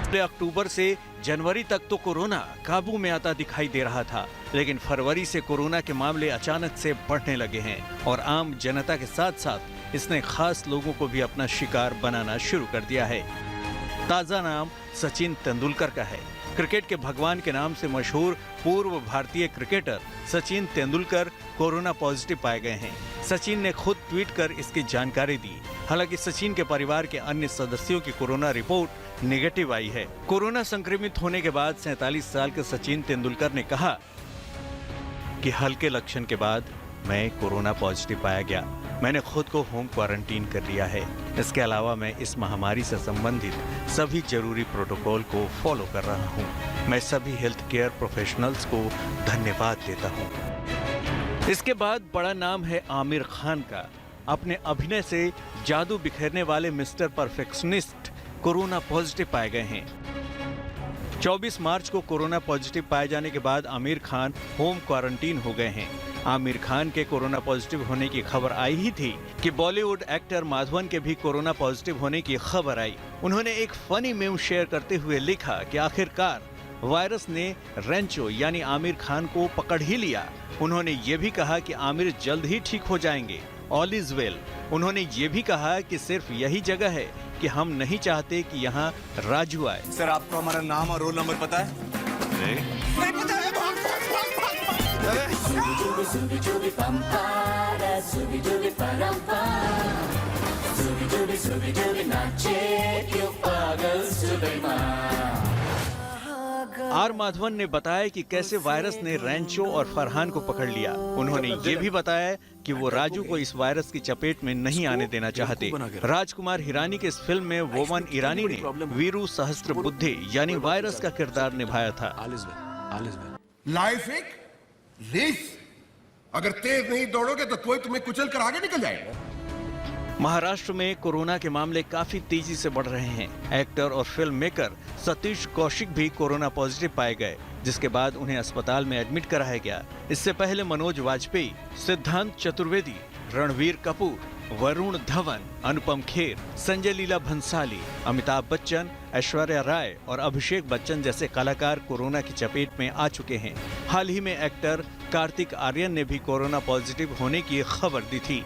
पिछले अक्टूबर से जनवरी तक तो कोरोना काबू में आता दिखाई दे रहा था, लेकिन फरवरी से कोरोना के मामले अचानक से बढ़ने लगे हैं और आम जनता के साथ साथ इसने खास लोगों को भी अपना शिकार बनाना शुरू कर दिया है। ताजा नाम सचिन तेंदुलकर का है। क्रिकेट के भगवान के नाम से मशहूर पूर्व भारतीय cricketer Sachin Tendulkar corona positive पाए गए हैं। सचिन ने खुद ट्वीट कर इसकी जानकारी दी। हालांकि सचिन के परिवार के अन्य सदस्यों की कोरोना रिपोर्ट नेगेटिव आई है। कोरोना संक्रमित होने के बाद 47 साल के सचिन तेंदुलकर ने कहा कि हल्के लक्षण के बाद मैं कोरोना पॉजिटिव पाया गया। मैंने खुद को होम क्वारंटीन कर लिया है। इसके अलावा मैं इस महामारी से संबंधित सभी जरूरी प्रोटोकॉल को फॉलो कर रहा हूं। मैं सभी हेल्थ केयर प्रोफेशनल्स को धन्यवाद देता हूं। इसके बाद बड़ा नाम है आमिर खान का। अपने अभिनय से जादू बिखेरने वाले मिस्टर परफेक्शनिस्ट कोरोना पॉजिटिव पाए गए हैं। 24 मार्च को कोरोना पॉजिटिव पाए जाने के बाद आमिर खान होम क्वारंटीन हो गए हैं। आमिर खान के कोरोना पॉजिटिव होने की खबर आई ही थी कि बॉलीवुड एक्टर माधवन के भी कोरोना पॉजिटिव होने की खबर आई। उन्होंने एक फनी मीम शेयर करते हुए लिखा कि आखिरकार वायरस ने रेंचो यानी आमिर खान को पकड़ ही लिया। उन्होंने ये भी कहा कि आमिर जल्द ही ठीक हो जाएंगे, ऑल इज वेल। उन्होंने ये भी कहा कि सिर्फ यही जगह है कि हम नहीं चाहते कि यहाँ राजू आए। सर, आपको हमारा नाम और रोल नंबर पता है? नहीं पता है। आर माधवन ने बताया कि कैसे वायरस ने रेंचो और फरहान को पकड़ लिया। उन्होंने ये भी बताया कि वो राजू को इस वायरस की चपेट में नहीं आने देना चाहते। राजकुमार हिरानी के इस फिल्म में वोमन ईरानी ने वीरू सहस्त्रबुद्धे यानी वायरस का किरदार निभाया था। लाइफ एक रेस, अगर तेज नहीं दौड़ोगे तो कोई तुम्हें कुचल कर आगे निकल जाएगा। महाराष्ट्र में कोरोना के मामले काफी तेजी से बढ़ रहे हैं। एक्टर और फिल्म मेकर सतीश कौशिक भी कोरोना पॉजिटिव पाए गए, जिसके बाद उन्हें अस्पताल में एडमिट कराया गया। इससे पहले मनोज वाजपेयी, सिद्धांत चतुर्वेदी, रणवीर कपूर, वरुण धवन, अनुपम खेर, संजय लीला भंसाली, अमिताभ बच्चन, ऐश्वर्या राय और अभिषेक बच्चन जैसे कलाकार कोरोना की चपेट में आ चुके हैं। हाल ही में एक्टर कार्तिक आर्यन ने भी कोरोना पॉजिटिव होने की खबर दी थी।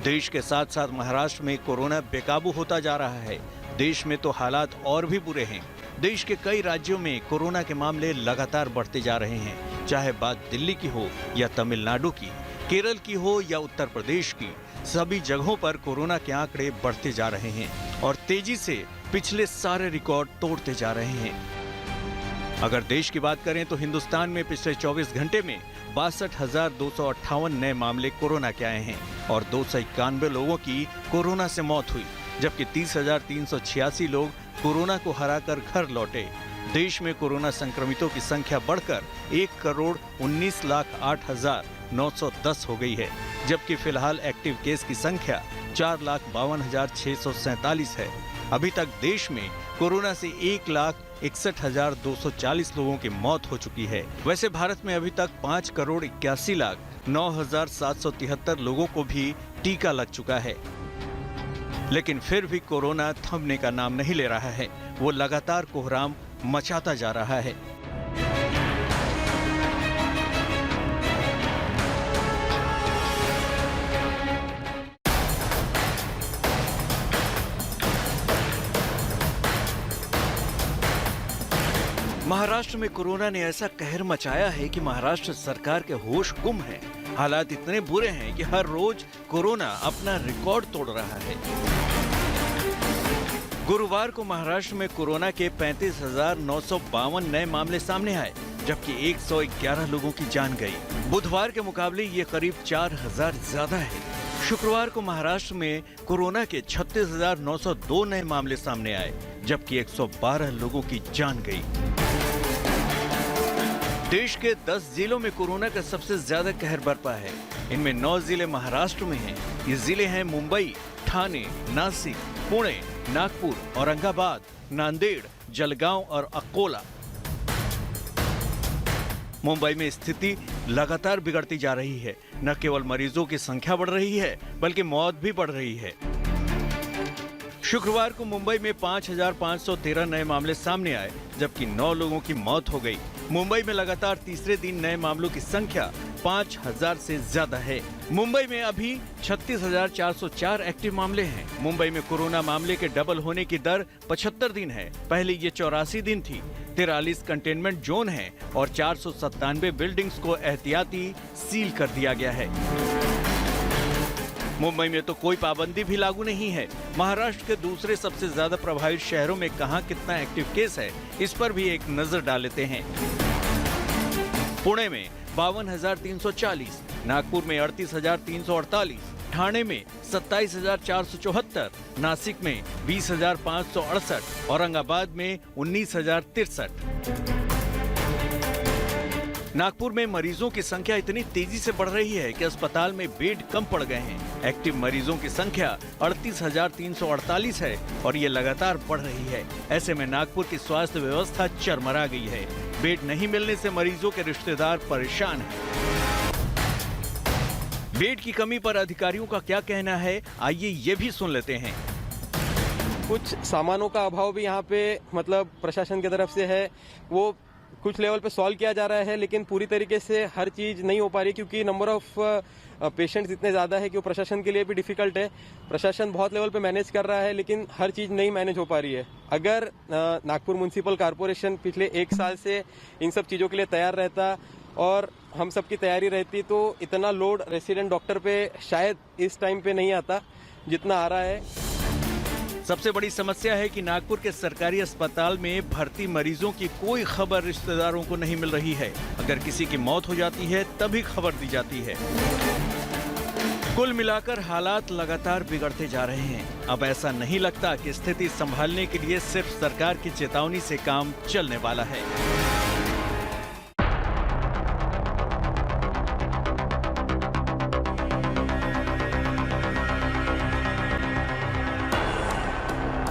देश के साथ साथ महाराष्ट्र में कोरोना बेकाबू होता जा रहा है। देश में तो हालात और भी बुरे हैं। देश के कई राज्यों में कोरोना के मामले लगातार बढ़ते जा रहे हैं। चाहे बात दिल्ली की हो या तमिलनाडु की, केरल की हो या उत्तर प्रदेश की, सभी जगहों पर कोरोना के आंकड़े बढ़ते जा रहे हैं और तेजी से पिछले सारे रिकॉर्ड तोड़ते जा रहे हैं। अगर देश की बात करें तो हिंदुस्तान में पिछले 24 घंटे में 62,258 नए मामले कोरोना के आए हैं और 291 लोगों की कोरोना से मौत हुई, जबकि 30,386 लोग कोरोना को हराकर घर लौटे। देश में कोरोना संक्रमितों की संख्या बढ़कर 1,19,08,910 हो गई है, जबकि फिलहाल एक्टिव केस की संख्या 4,52,647 है। अभी तक देश में कोरोना से 1,61,240 लोगों की मौत हो चुकी है। वैसे भारत में अभी तक 5,81,09,773 लोगों को भी टीका लग चुका है, लेकिन फिर भी कोरोना थमने का नाम नहीं ले रहा है। वो लगातार कोहराम मचाता जा रहा है। महाराष्ट्र में कोरोना ने ऐसा कहर मचाया है कि महाराष्ट्र सरकार के होश गुम हैं। हालात इतने बुरे हैं कि हर रोज कोरोना अपना रिकॉर्ड तोड़ रहा है। गुरुवार को महाराष्ट्र में कोरोना के 35,952 नए मामले सामने आए, जबकि 111 लोगों की जान गई। बुधवार के मुकाबले ये करीब 4,000 ज्यादा है। शुक्रवार को महाराष्ट्र में कोरोना के 36,902 नए मामले सामने आए, जबकि 112 लोगों की जान गई। देश के 10 जिलों में कोरोना का सबसे ज्यादा कहर बरपा है। इनमें 9 जिले महाराष्ट्र में हैं। ये जिले हैं मुंबई, ठाणे, नासिक, पुणे, नागपुर, औरंगाबाद, नांदेड़, जलगांव और अकोला। मुंबई में स्थिति लगातार बिगड़ती जा रही है। न केवल मरीजों की संख्या बढ़ रही है, बल्कि मौत भी बढ़ रही है। शुक्रवार को मुंबई में 5,513 नए मामले सामने आए, जबकि 9 लोगों की मौत हो गई। मुंबई में लगातार तीसरे दिन नए मामलों की संख्या 5,000 से ज्यादा है। मुंबई में अभी 36,404 एक्टिव मामले हैं। मुंबई में कोरोना मामले के डबल होने की दर 75 दिन है। पहले ये 84 दिन थी। 43 कंटेनमेंट जोन है और 497 बिल्डिंग्स को एहतियाती सील कर दिया गया है। मुंबई में तो कोई पाबंदी भी लागू नहीं है। महाराष्ट्र के दूसरे सबसे ज्यादा प्रभावित शहरों में कहां कितना एक्टिव केस है, इस पर भी एक नजर डाल लेते हैं। पुणे में 52,340, नागपुर में 38,348, ठाणे में 27,474, नासिक में 20,568, औरंगाबाद में 19,063। नागपुर में मरीजों की संख्या इतनी तेजी से बढ़ रही है कि अस्पताल में बेड कम पड़ गए हैं। एक्टिव मरीजों की संख्या 38,348 है और ये लगातार बढ़ रही है। ऐसे में नागपुर की स्वास्थ्य व्यवस्था चरमरा गई है। बेड नहीं मिलने से मरीजों के रिश्तेदार परेशान हैं। बेड की कमी पर अधिकारियों का क्या कहना है, आइए ये भी सुन लेते हैं। कुछ सामानों का अभाव भी यहाँ पे मतलब प्रशासन की तरफ से है, वो कुछ लेवल पे सॉल्व किया जा रहा है, लेकिन पूरी तरीके से हर चीज नहीं हो पा रही क्योंकि नंबर ऑफ पेशेंट्स इतने ज्यादा है कि वो प्रशासन के लिए भी डिफिकल्ट है। प्रशासन बहुत लेवल पे मैनेज कर रहा है, लेकिन हर चीज नहीं मैनेज हो पा रही है। अगर नागपुर म्युनिसिपल कॉर्पोरेशन पिछले 1 साल से इन सब चीजों के लिए तैयार रहता और हम सब की तैयारी रहती तो इतना लोड रेसिडेंट डॉक्टर पे शायद इस टाइम पे नहीं आता जितना आ रहा है। सबसे बड़ी समस्या है कि नागपुर के सरकारी अस्पताल में भर्ती मरीजों की कोई खबर रिश्तेदारों को नहीं मिल रही है। अगर किसी की मौत हो जाती है तभी खबर दी जाती है। कुल मिलाकर हालात लगातार बिगड़ते जा रहे हैं। अब ऐसा नहीं लगता कि स्थिति संभालने के लिए सिर्फ सरकार की चेतावनी से काम चलने वाला है।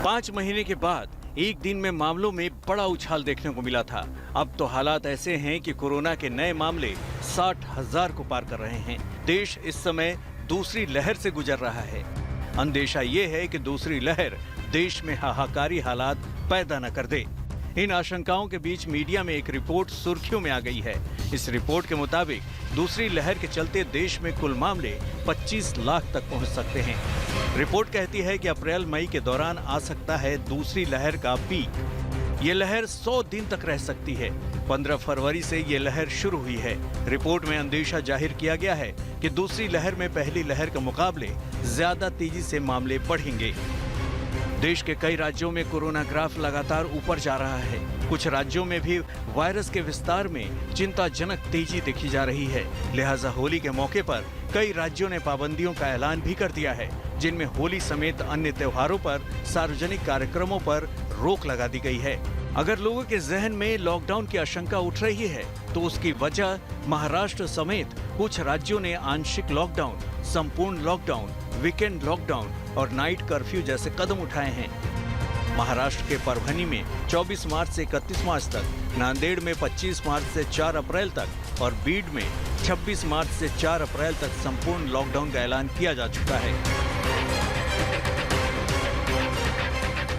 5 महीने के बाद एक दिन में मामलों में बड़ा उछाल देखने को मिला था। अब तो हालात ऐसे हैं कि कोरोना के नए मामले 60,000 को पार कर रहे हैं। देश इस समय दूसरी लहर से गुजर रहा है। अंदेशा ये है कि दूसरी लहर देश में हाहाकारी हालात पैदा न कर दे। इन आशंकाओं के बीच मीडिया में एक रिपोर्ट सुर्खियों में आ गई है। इस रिपोर्ट के मुताबिक दूसरी लहर के चलते देश में कुल मामले 25 लाख तक पहुंच सकते हैं। रिपोर्ट कहती है कि अप्रैल मई के दौरान आ सकता है दूसरी लहर का पीक। ये लहर 100 दिन तक रह सकती है। 15 फरवरी से ये लहर शुरू हुई है। रिपोर्ट में अंदेशा जाहिर किया गया है कि दूसरी लहर में पहली लहर के मुकाबले ज्यादा तेजी से मामले बढ़ेंगे। देश के कई राज्यों में कोरोना ग्राफ लगातार ऊपर जा रहा है। कुछ राज्यों में भी वायरस के विस्तार में चिंताजनक तेजी देखी जा रही है। लिहाजा होली के मौके पर कई राज्यों ने पाबंदियों का ऐलान भी कर दिया है, जिनमें होली समेत अन्य त्योहारों पर सार्वजनिक कार्यक्रमों पर रोक लगा दी गई है। अगर लोगों के जहन में लॉकडाउन की आशंका उठ रही है, तो उसकी वजह महाराष्ट्र समेत कुछ राज्यों ने आंशिक लॉकडाउन, संपूर्ण लॉकडाउन, वीकेंड लॉकडाउन और नाइट कर्फ्यू जैसे कदम उठाए हैं। महाराष्ट्र के परभनी में 24 मार्च से 31 मार्च तक, नांदेड़ में 25 मार्च से 4 अप्रैल तक और बीड में 26 मार्च से 4 अप्रैल तक संपूर्ण लॉकडाउन का ऐलान किया जा चुका है।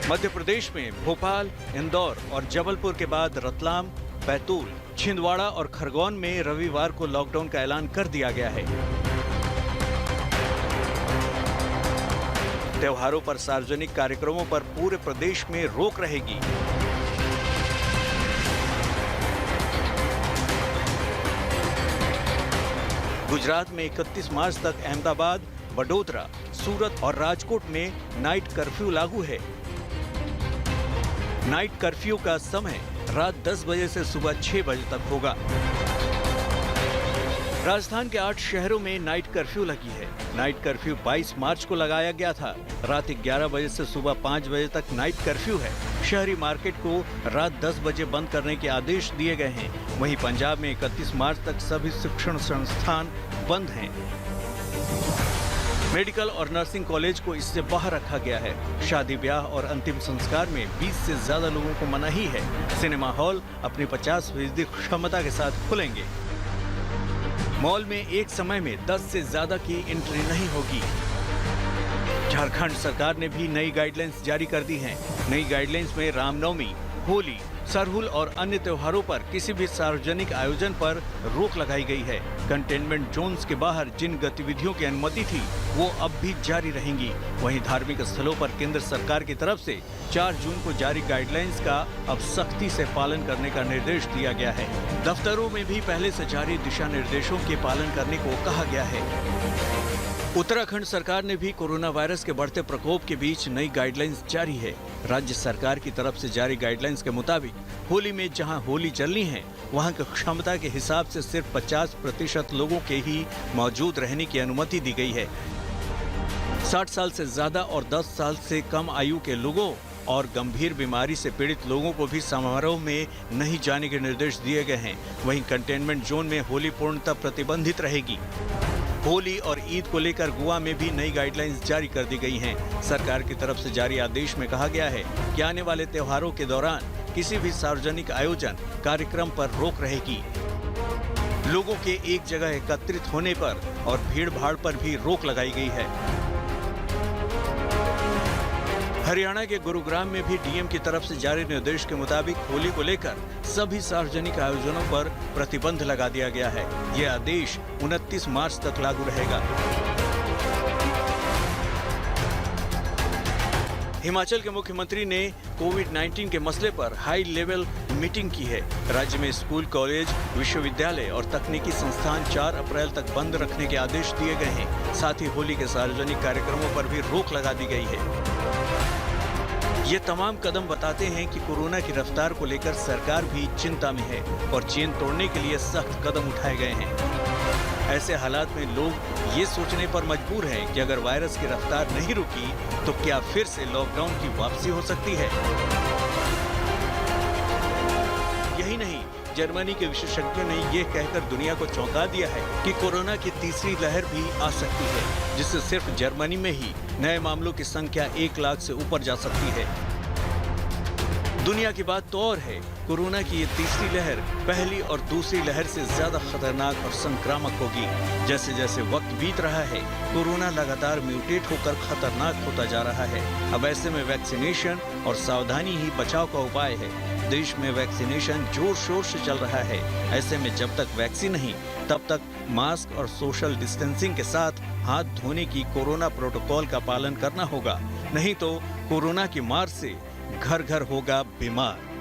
मध्य प्रदेश में भोपाल, इंदौर और जबलपुर के बाद रतलाम, बैतूल, छिंदवाड़ा और खरगोन में रविवार को लॉकडाउन का ऐलान कर दिया गया है। त्योहारों पर सार्वजनिक कार्यक्रमों पर पूरे प्रदेश में रोक रहेगी। गुजरात में 31 मार्च तक अहमदाबाद, वडोदरा, सूरत और राजकोट में नाइट कर्फ्यू लागू है। नाइट कर्फ्यू का समय रात 10 बजे से सुबह 6 बजे तक होगा। राजस्थान के 8 शहरों में नाइट कर्फ्यू लगी है। नाइट कर्फ्यू 22 मार्च को लगाया गया था। रात 11 बजे से सुबह 5 बजे तक नाइट कर्फ्यू है। शहरी मार्केट को रात 10 बजे बंद करने के आदेश दिए गए हैं। वहीं पंजाब में 31 मार्च तक सभी शिक्षण संस्थान बंद हैं। मेडिकल और नर्सिंग कॉलेज को इससे बाहर रखा गया है। शादी ब्याह और अंतिम संस्कार में 20 से ज्यादा लोगों को मनाही है। सिनेमा हॉल अपनी 50% क्षमता के साथ खुलेंगे। मॉल में एक समय में 10 से ज्यादा की एंट्री नहीं होगी। झारखंड सरकार ने भी नई गाइडलाइंस जारी कर दी हैं। नई गाइडलाइंस में रामनवमी, होली, सरहुल और अन्य त्योहारों पर किसी भी सार्वजनिक आयोजन पर रोक लगाई गई है। कंटेनमेंट जोन्स के बाहर जिन गतिविधियों की अनुमति थी वो अब भी जारी रहेंगी। वहीं धार्मिक स्थलों पर केंद्र सरकार की तरफ से 4 जून को जारी गाइडलाइंस का अब सख्ती से पालन करने का निर्देश दिया गया है। दफ्तरों में भी पहले से जारी दिशा निर्देशों के पालन करने को कहा गया है। उत्तराखंड सरकार ने भी कोरोना वायरस के बढ़ते प्रकोप के बीच नई गाइडलाइंस जारी है। राज्य सरकार की तरफ से जारी गाइडलाइंस के मुताबिक होली में जहां होली चलनी है वहां की क्षमता के हिसाब से सिर्फ 50% लोगों के ही मौजूद रहने की अनुमति दी गई है। 60 साल से ज्यादा और 10 साल से कम आयु के लोगों और गंभीर बीमारी से पीड़ित लोगों को भी समारोह में नहीं जाने के निर्देश दिए गए हैं। वहीं कंटेनमेंट जोन में होली पूर्णतः प्रतिबंधित रहेगी। होली और ईद को लेकर गोवा में भी नई गाइडलाइंस जारी कर दी गई हैं। सरकार की तरफ से जारी आदेश में कहा गया है कि आने वाले त्योहारों के दौरान किसी भी सार्वजनिक आयोजन, कार्यक्रम पर रोक रहेगी। लोगों के एक जगह एकत्रित होने पर और भीड़-भाड़ पर भी रोक लगाई गई है। हरियाणा के गुरुग्राम में भी डीएम की तरफ से जारी निर्देश के मुताबिक होली को लेकर सभी सार्वजनिक आयोजनों पर प्रतिबंध लगा दिया गया है। यह आदेश 29 मार्च तक लागू रहेगा। हिमाचल के मुख्यमंत्री ने कोविड-19 के मसले पर हाई लेवल मीटिंग की है। राज्य में स्कूल, कॉलेज, विश्वविद्यालय और तकनीकी संस्थान 4 अप्रैल तक बंद रखने के आदेश दिए गए हैं। साथ ही होली के सार्वजनिक कार्यक्रमों पर भी रोक लगा दी गई है। ये तमाम कदम बताते हैं कि कोरोना की रफ्तार को लेकर सरकार भी चिंता में है और चेन तोड़ने के लिए सख्त कदम उठाए गए हैं। ऐसे हालात में लोग ये सोचने पर मजबूर हैं कि अगर वायरस की रफ्तार नहीं रुकी तो क्या फिर से लॉकडाउन की वापसी हो सकती है। यही नहीं, जर्मनी के विशेषज्ञों ने ये कहकर दुनिया को चौंका दिया है कि कोरोना की तीसरी लहर भी आ सकती है, जिससे सिर्फ जर्मनी में ही नए मामलों की संख्या 1 लाख से ऊपर जा सकती है। दुनिया की बात तो और है, कोरोना की ये तीसरी लहर पहली और दूसरी लहर से ज्यादा खतरनाक और संक्रामक होगी। जैसे जैसे वक्त बीत रहा है, कोरोना लगातार म्यूटेट होकर खतरनाक होता जा रहा है। अब ऐसे में वैक्सीनेशन और सावधानी ही बचाव का उपाय है। देश में वैक्सीनेशन जोर शोर से चल रहा है। ऐसे में जब तक वैक्सीन नहीं, तब तक मास्क और सोशल डिस्टेंसिंग के साथ हाथ धोने की कोरोना प्रोटोकॉल का पालन करना होगा। नहीं तो कोरोना की मार से घर घर होगा बीमार।